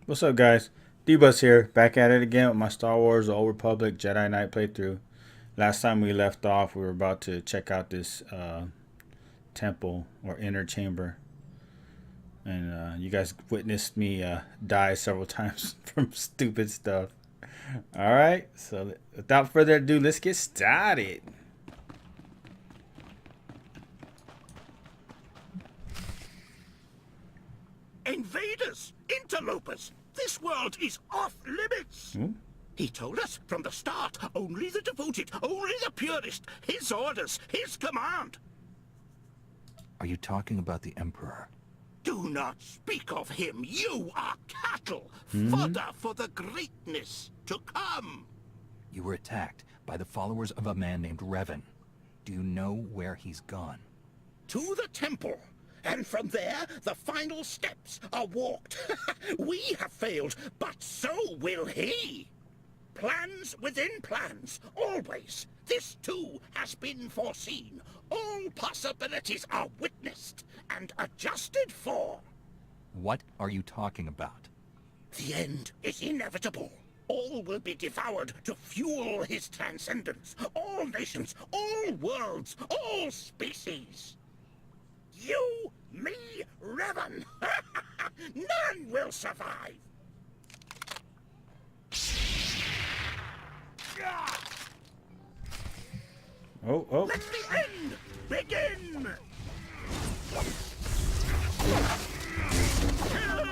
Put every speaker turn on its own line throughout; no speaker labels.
What's up, guys? D-Bus here, back at it again with my Star Wars The Old Republic Jedi Knight playthrough. Last time we left off, we were about to check out this temple or inner chamber. And you guys witnessed me die several times from stupid stuff. Alright, so without further ado, let's get started.
Invaders! Interlopers! This world is off limits! He told us from the start, only the devoted, only the purest, his orders, his command.
Are you talking about the Emperor?
Do not speak of him. You are cattle, fodder for the greatness to come.
You were attacked by the followers of a man named Revan. Do you know where he's gone?
To the temple. And from there, the final steps are walked. We have failed, but so will he. Plans within plans, always. This too has been foreseen. All possibilities are witnessed and adjusted for.
What are you talking about?
The end is inevitable. All will be devoured to fuel his transcendence. All nations, all worlds, all species. You, me, Revan. None will survive.
Oh.
Let the end begin! Kill!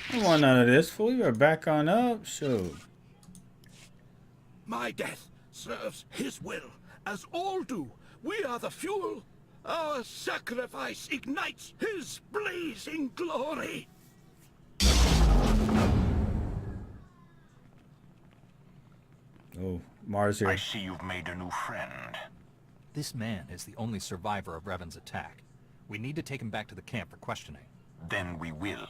I don't want none of this, fool. You better back on up. Shoot.
My death serves his will, as all do. We are the fuel. Our sacrifice ignites his blazing glory.
Oh, Mars here.
I see you've made a new friend.
This man is the only survivor of Revan's attack. We need to take him back to the camp for questioning.
Then we will.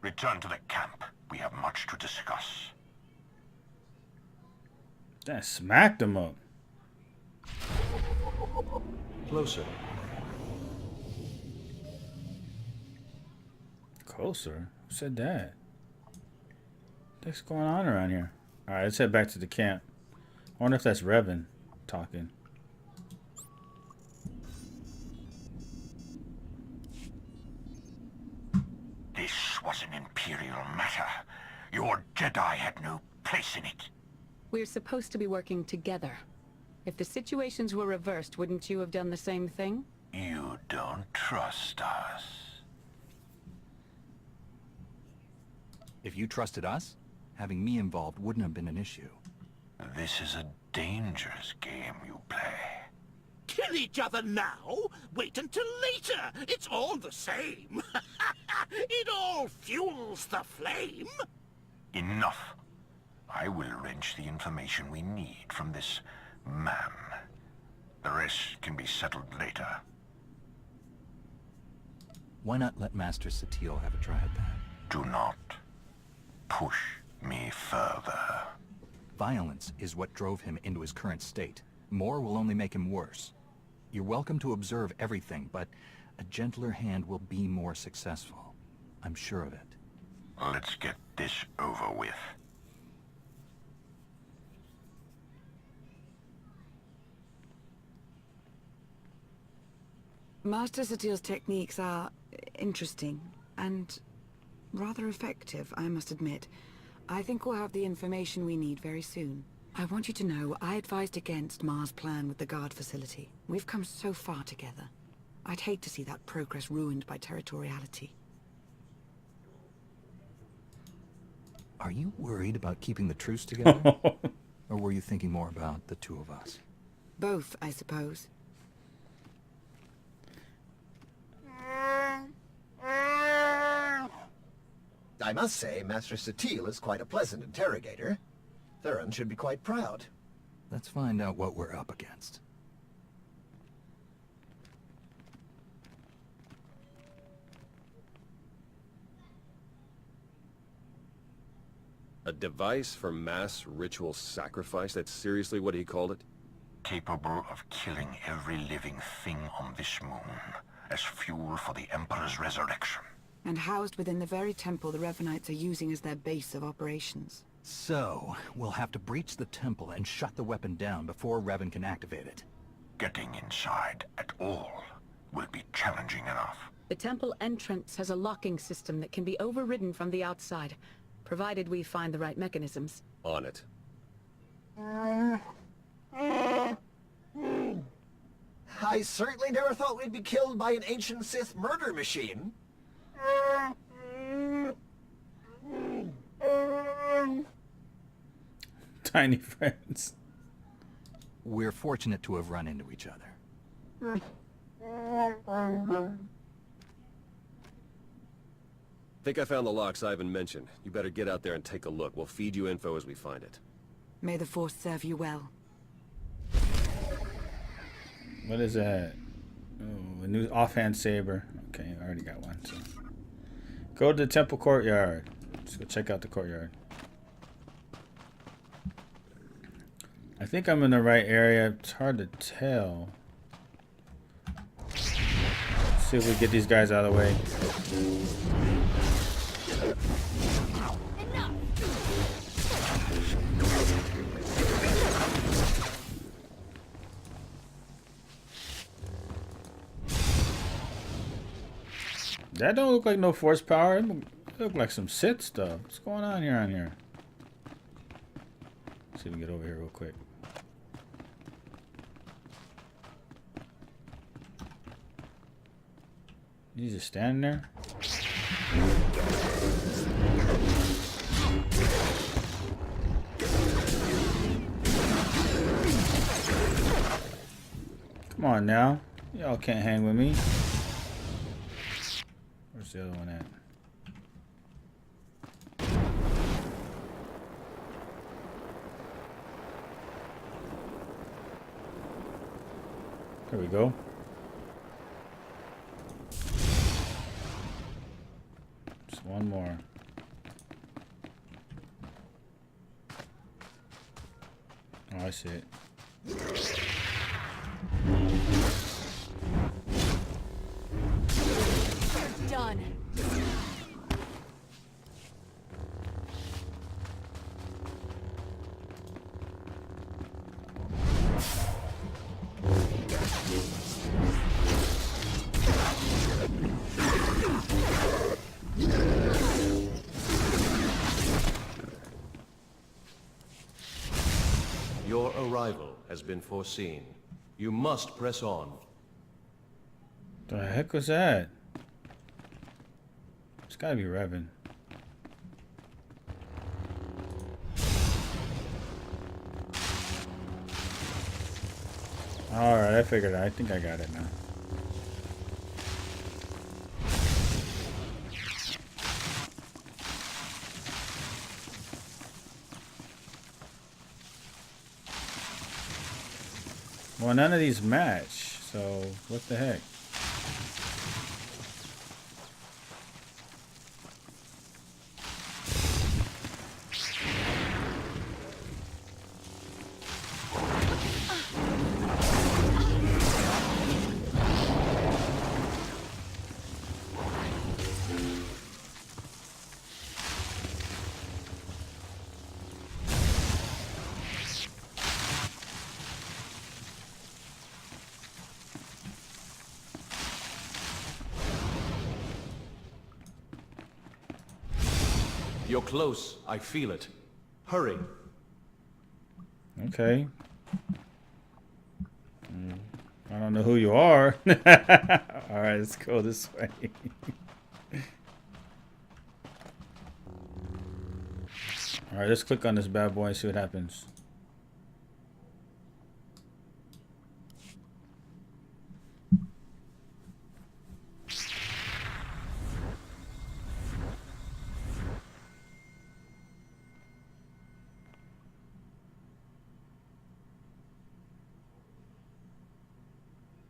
Return to the camp. We have much to discuss.
That smacked him up.
Closer.
Closer? Who said that? What's going on around here? Alright, let's head back to the camp. I wonder if that's Revan talking.
This was an Imperial matter. Your Jedi had no place in it.
We're supposed to be working together. If the situations were reversed, wouldn't you have done the same thing?
You don't trust us.
If you trusted us, having me involved wouldn't have been an issue.
This is a dangerous game you play.
Kill each other now? Wait until later. It's all the same. It all fuels the flame.
Enough. I will wrench the information we need from this man. The rest can be settled later.
Why not let Master Satele have a try at that?
Do not push me further.
Violence is what drove him into his current state. More will only make him worse. You're welcome to observe everything, but a gentler hand will be more successful. I'm sure of it.
Let's get this over with.
Master Satele's techniques are interesting and rather effective, I must admit. I think we'll have the information we need very soon. I want you to know I advised against Mar's plan with the guard facility. We've come so far together. I'd hate to see that progress ruined by territoriality.
Are you worried about keeping the truce together? Or were you thinking more about the two of us?
Both, I suppose.
I must say, Master Satele is quite a pleasant interrogator. Theron should be quite proud.
Let's find out what we're up against.
A device for mass ritual sacrifice? That's seriously what he called it?
Capable of killing every living thing on this moon as fuel for the Emperor's resurrection.
And housed within the very temple the Revanites are using as their base of operations.
So, we'll have to breach the temple and shut the weapon down before Revan can activate it.
Getting inside at all will be challenging enough.
The temple entrance has a locking system that can be overridden from the outside, provided we find the right mechanisms.
On it.
I certainly never thought we'd be killed by an ancient Sith murder machine.
Tiny friends.
We're fortunate to have run into each other.
Think I found the locks Ivan mentioned. You better get out there and take a look. We'll feed you info as we find it.
May the Force serve you well.
What is that? Oh, a new offhand saber. Okay, I already got one. So. Go to the temple courtyard. Let's go check out the courtyard. I think I'm in the right area. It's hard to tell. Let's see if we get these guys out of the way. That don't look like no force power. It look like some Sith stuff. What's going on here? Let's see if we can get over here real quick. You just standing there? Come on now. Y'all can't hang with me. Where's the other one at? There we go. Just one more. Oh, I see it.
Done.
Your arrival has been foreseen. You must press on.
The heck was that? It's gotta be Revan. Alright, I figured it out. I think I got it now. Well, none of these match, so what the heck?
You're close. I feel it. Hurry.
Okay. I don't know who you are. Alright, let's go this way. Alright, let's click on this bad boy and see what happens.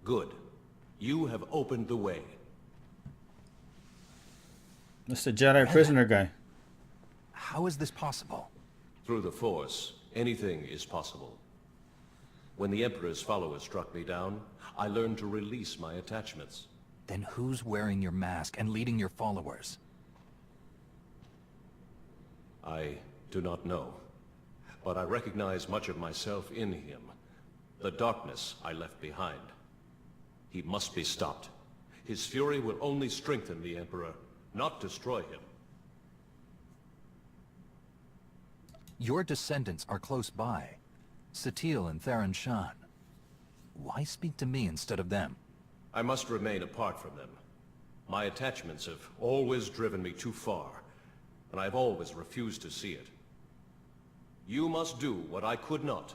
Good. You have opened the way.
That's the Jedi prisoner guy.
How is this possible?
Through the Force, anything is possible. When the Emperor's followers struck me down, I learned to release my attachments.
Then who's wearing your mask and leading your followers?
I do not know, but I recognize much of myself in him. The darkness I left behind. He must be stopped. His fury will only strengthen the Emperor, not destroy him.
Your descendants are close by. Satil and Theron Shan. Why speak to me instead of them?
I must remain apart from them. My attachments have always driven me too far, and I've always refused to see it. You must do what I could not.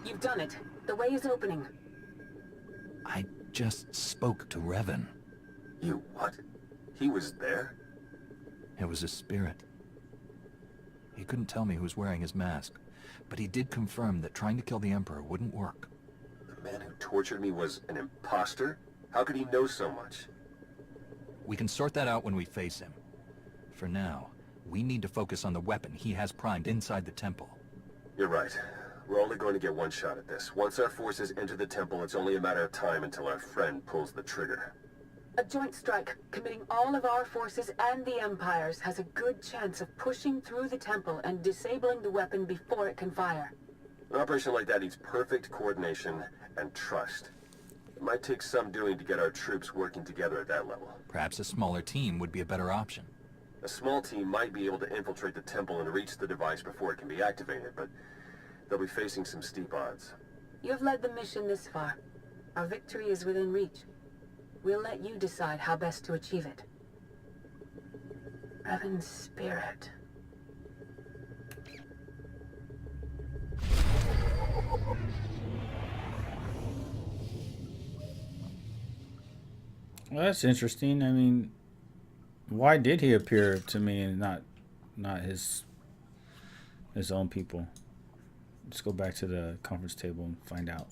You've done it. The way is opening.
I just spoke to Revan.
You what? He was there?
It was a spirit. He couldn't tell me who was wearing his mask, but he did confirm that trying to kill the Emperor wouldn't work.
The man who tortured me was an imposter? How could he know so much?
We can sort that out when we face him. For now, we need to focus on the weapon he has primed inside the temple.
You're right. We're only going to get one shot at this. Once our forces enter the temple, it's only a matter of time until our friend pulls the trigger.
A joint strike, committing all of our forces and the Empire's, has a good chance of pushing through the temple and disabling the weapon before it can fire.
An operation like that needs perfect coordination and trust. It might take some doing to get our troops working together at that level.
Perhaps a smaller team would be a better option.
A small team might be able to infiltrate the temple and reach the device before it can be activated, but they'll be facing some steep odds.
You have led the mission this far. Our victory is within reach. We'll let you decide how best to achieve it. Revan's spirit.
Well, that's interesting. I mean, why did he appear to me and not his own people? Let's go back to the conference table and find out.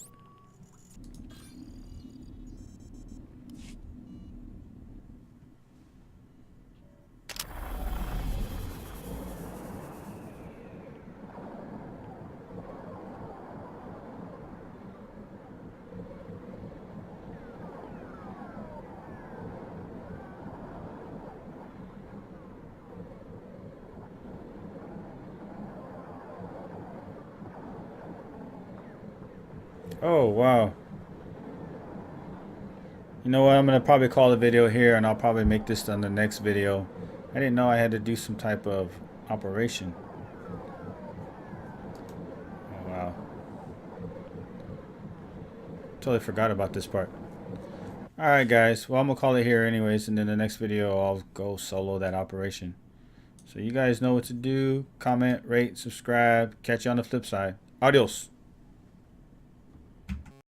Oh, wow. You know what? I'm going to probably call the video here, and I'll probably make this on the next video. I didn't know I had to do some type of operation. Oh, wow. Totally forgot about this part. Alright, guys. Well, I'm going to call it here anyways, and then the next video I'll go solo that operation. So you guys know what to do. Comment, rate, subscribe. Catch you on the flip side. Adios.